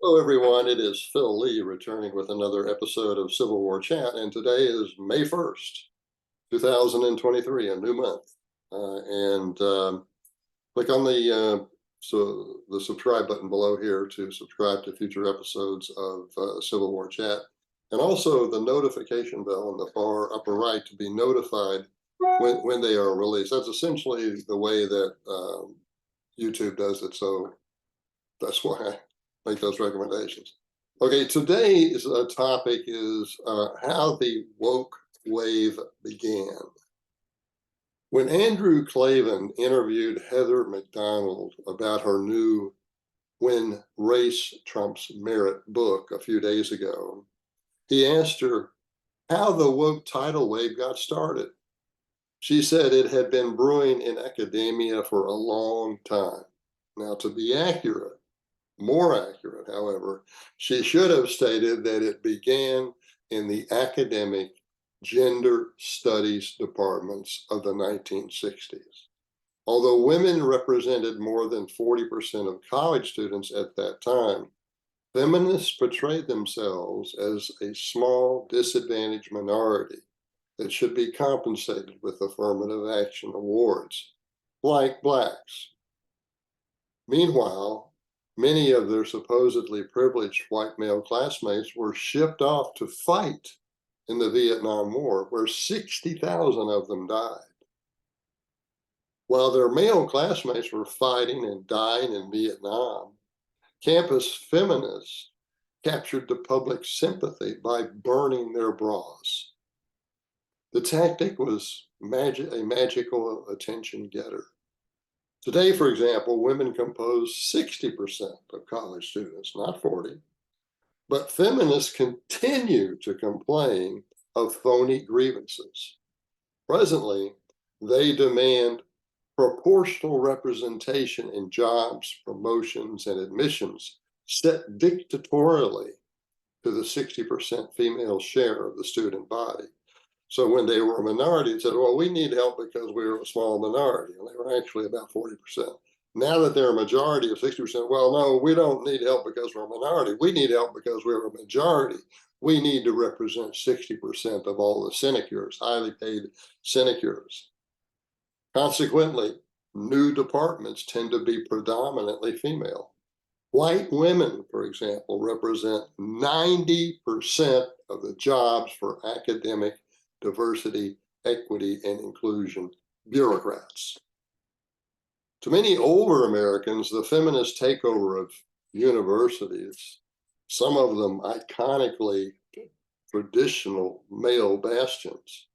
Hello, everyone. It is Phil Lee returning with another episode of Civil War Chat, and today is May 1st, 2023, a new month. And click on the subscribe button below here to subscribe to future episodes of Civil War Chat, and also the notification bell in the far upper right to be notified when they are released. That's essentially the way that YouTube does it. So that's why I make those recommendations. Okay, today's topic is how the woke wave began. When Andrew Klavan interviewed Heather McDonald about her new When Race Trumps Merit book a few days ago, he asked her how the woke tidal wave got started. She said it had been brewing in academia for a long time. Now, to be accurate, more accurate, however, she should have stated that it began in the academic gender studies departments of the 1960s. Although women represented more than 40% of college students at that time, feminists portrayed themselves as a small, disadvantaged minority that should be compensated with affirmative action awards, like blacks. Meanwhile, many of their supposedly privileged white male classmates were shipped off to fight in the Vietnam War, where 60,000 of them died. While their male classmates were fighting and dying in Vietnam, campus feminists captured the public sympathy by burning their bras. The tactic was a magical attention getter. Today, for example, women compose 60% of college students, not 40, but feminists continue to complain of phony grievances. Presently, they demand proportional representation in jobs, promotions, and admissions set dictatorially to the 60% female share of the student body. So when they were a minority, it said, well, we need help because we're a small minority. And they were actually about 40%. Now that they're a majority of 60%, well, no, we don't need help because we're a minority. We need help because we're a majority. We need to represent 60% of all the sinecures, highly paid sinecures. Consequently, new departments tend to be predominantly female. White women, for example, represent 90% of the jobs for academic diversity, equity, and inclusion bureaucrats. To many older Americans, the feminist takeover of universities, some of them iconically traditional male bastions,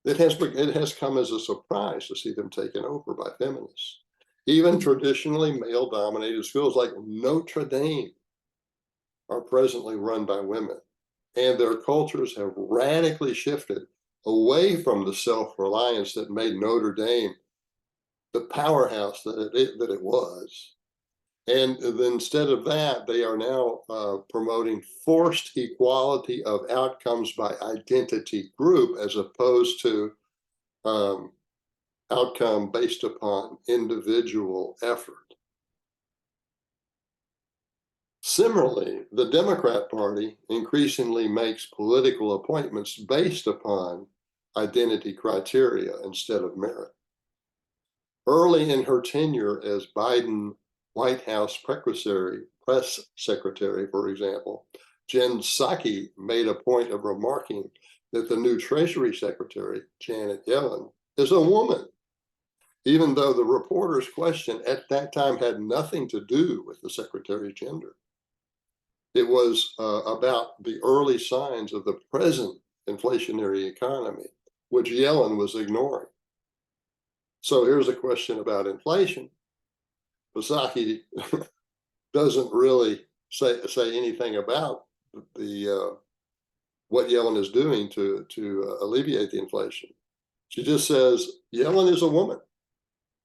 it has come as a surprise to see them taken over by feminists. Even traditionally male-dominated schools like Notre Dame are presently run by women, and their cultures have radically shifted away from the self-reliance that made Notre Dame the powerhouse that it was. And then instead of that, they are now promoting forced equality of outcomes by identity group as opposed to outcome based upon individual effort. Similarly, the Democrat Party increasingly makes political appointments based upon identity criteria instead of merit. Early in her tenure as Biden White House press secretary, for example, Jen Psaki made a point of remarking that the new Treasury Secretary, Janet Yellen, is a woman, even though the reporter's question at that time had nothing to do with the secretary's gender. It was about the early signs of the present inflationary economy, which Yellen was ignoring. So here's a question about inflation. Psaki doesn't really say anything about the what Yellen is doing to alleviate the inflation. She just says Yellen is a woman.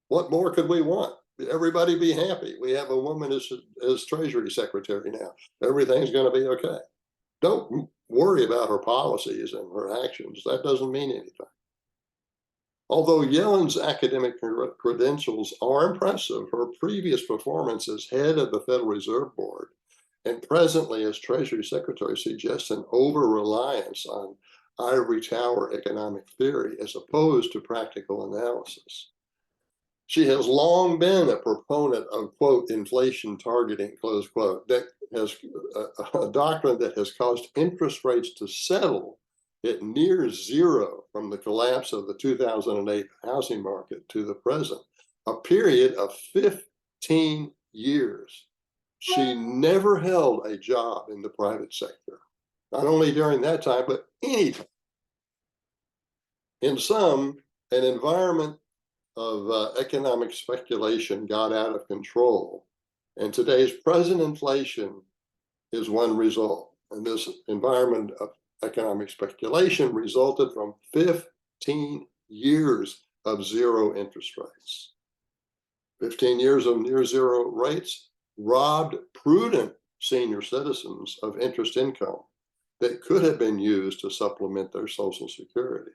What more could we want? Everybody be happy. We have a woman as Treasury Secretary now. Everything's going to be okay. Don't worry about her policies and her actions. That doesn't mean anything. Although Yellen's academic credentials are impressive, her previous performance as head of the Federal Reserve Board And presently, as Treasury Secretary, suggests an over-reliance on ivory tower economic theory as opposed to practical analysis. She has long been a proponent of, quote, inflation targeting, close quote, that has a doctrine that has caused interest rates to settle at near zero from the collapse of the 2008 housing market to the present, a period of 15 years. She never held a job in the private sector, not only during that time, but any time. In sum, an environment of economic speculation got out of control, and today's present inflation is one result. And this environment of economic speculation resulted from 15 years of zero interest rates. 15 years of near zero rates robbed prudent senior citizens of interest income that could have been used to supplement their Social Security.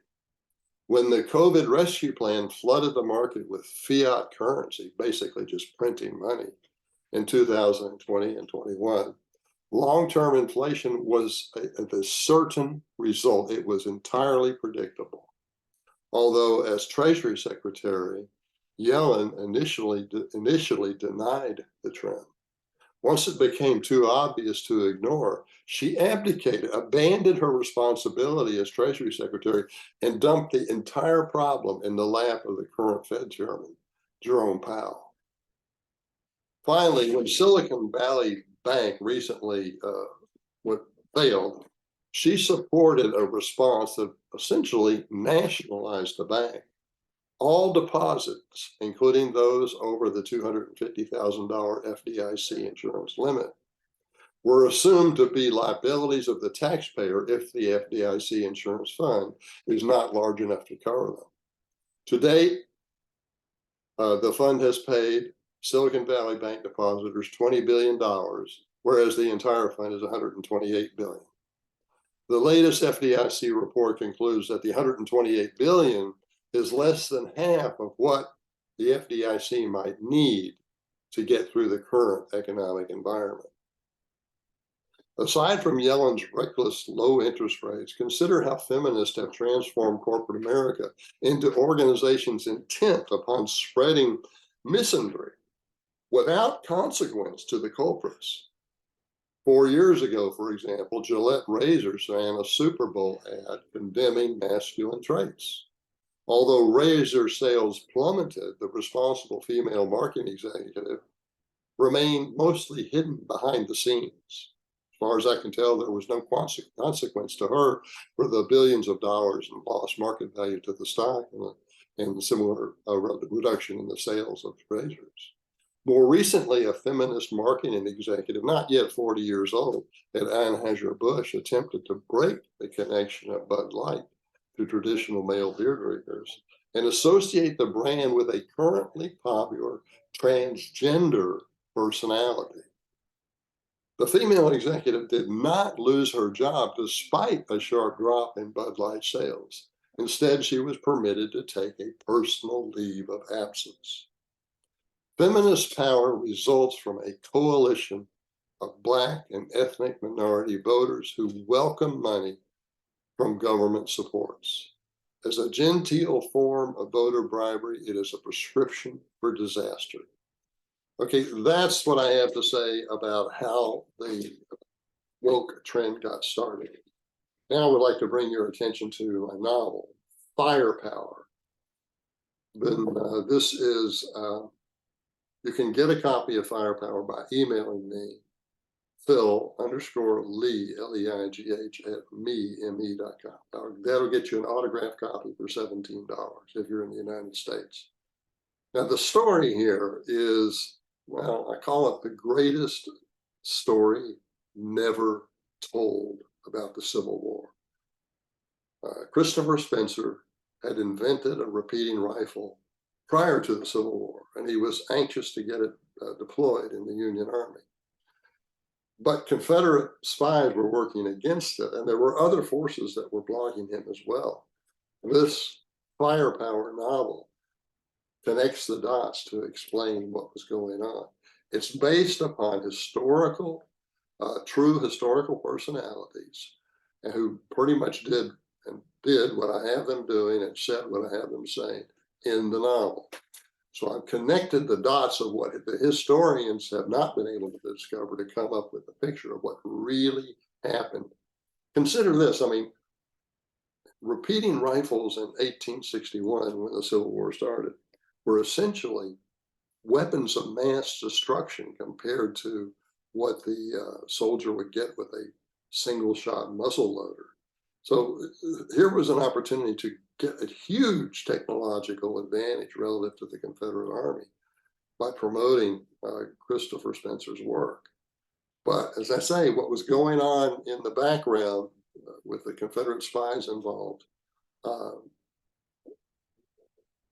When the COVID rescue plan flooded the market with fiat currency, basically just printing money, in 2020 and 21, long-term inflation was a certain result. It was entirely predictable. Although as Treasury Secretary, Yellen initially denied the trend. Once it became too obvious to ignore, she abdicated, abandoned her responsibility as Treasury Secretary, and dumped the entire problem in the lap of the current Fed Chairman, Jerome Powell. Finally, when Silicon Valley Bank recently failed, she supported a response that essentially nationalized the bank. All deposits, including those over the $250,000 FDIC insurance limit, were assumed to be liabilities of the taxpayer if the FDIC insurance fund is not large enough to cover them. To date, the fund has paid Silicon Valley Bank depositors $20 billion, whereas the entire fund is $128 billion. The latest FDIC report concludes that the $128 billion is less than half of what the FDIC might need to get through the current economic environment. Aside from Yellen's reckless low interest rates, consider how feminists have transformed corporate America into organizations intent upon spreading misandry without consequence to the culprits. 4 years ago, for example, Gillette razors ran a Super Bowl ad condemning masculine traits. Although razor sales plummeted, the responsible female marketing executive remained mostly hidden behind the scenes. As far as I can tell, there was no consequence to her for the billions of dollars in lost market value to the stock and the similar reduction in the sales of razors. More recently, a feminist marketing executive, not yet 40 years old, at Anheuser-Busch, attempted to break the connection of Bud Light to traditional male beer drinkers and associate the brand with a currently popular transgender personality. The female executive did not lose her job despite a sharp drop in Bud Light sales. Instead, she was permitted to take a personal leave of absence. Feminist power results from a coalition of Black and ethnic minority voters who welcome money from government supports. As a genteel form of voter bribery, it is a prescription for disaster. Okay, that's what I have to say about how the woke trend got started. Now I would like to bring your attention to my novel, Firepower. Then this is, you can get a copy of Firepower by emailing me, Phil_Lee, Leigh, at me.com. That'll get you an autographed copy for $17 if you're in the United States. Now, the story here is, well, I call it the greatest story never told about the Civil War. Christopher Spencer had invented a repeating rifle prior to the Civil War, and he was anxious to get it deployed in the Union Army. But Confederate spies were working against it, and there were other forces that were blocking him as well. This Firepower novel connects the dots to explain what was going on. It's based upon historical true historical personalities, and who pretty much did what I have them doing and said what I have them saying in the novel. So I've connected the dots of what the historians have not been able to discover to come up with a picture of what really happened. Consider this, I mean, repeating rifles in 1861, when the Civil War started, were essentially weapons of mass destruction compared to what the soldier would get with a single shot muzzle loader. So here was an opportunity to get a huge technological advantage relative to the Confederate Army by promoting Christopher Spencer's work. But as I say, what was going on in the background with the Confederate spies involved uh,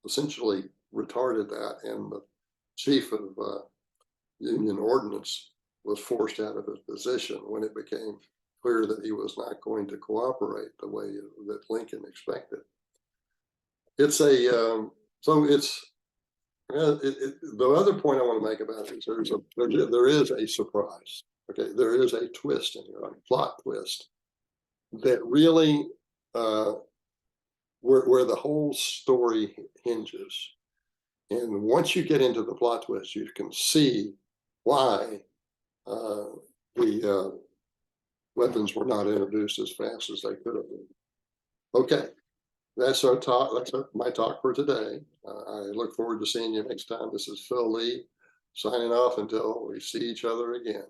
essentially retarded that, and the chief of Union Ordnance was forced out of his position when it became clear that he was not going to cooperate the way that Lincoln expected. It's a so it's the other point I want to make about it is there is a surprise. Okay, there is a twist in here, a plot twist that really where the whole story hinges. And once you get into the plot twist, you can see why uh, the weapons were not introduced as fast as they could have been. Okay, that's our talk. My talk for today. I look forward to seeing you next time. This is Phil Lee signing off until we see each other again.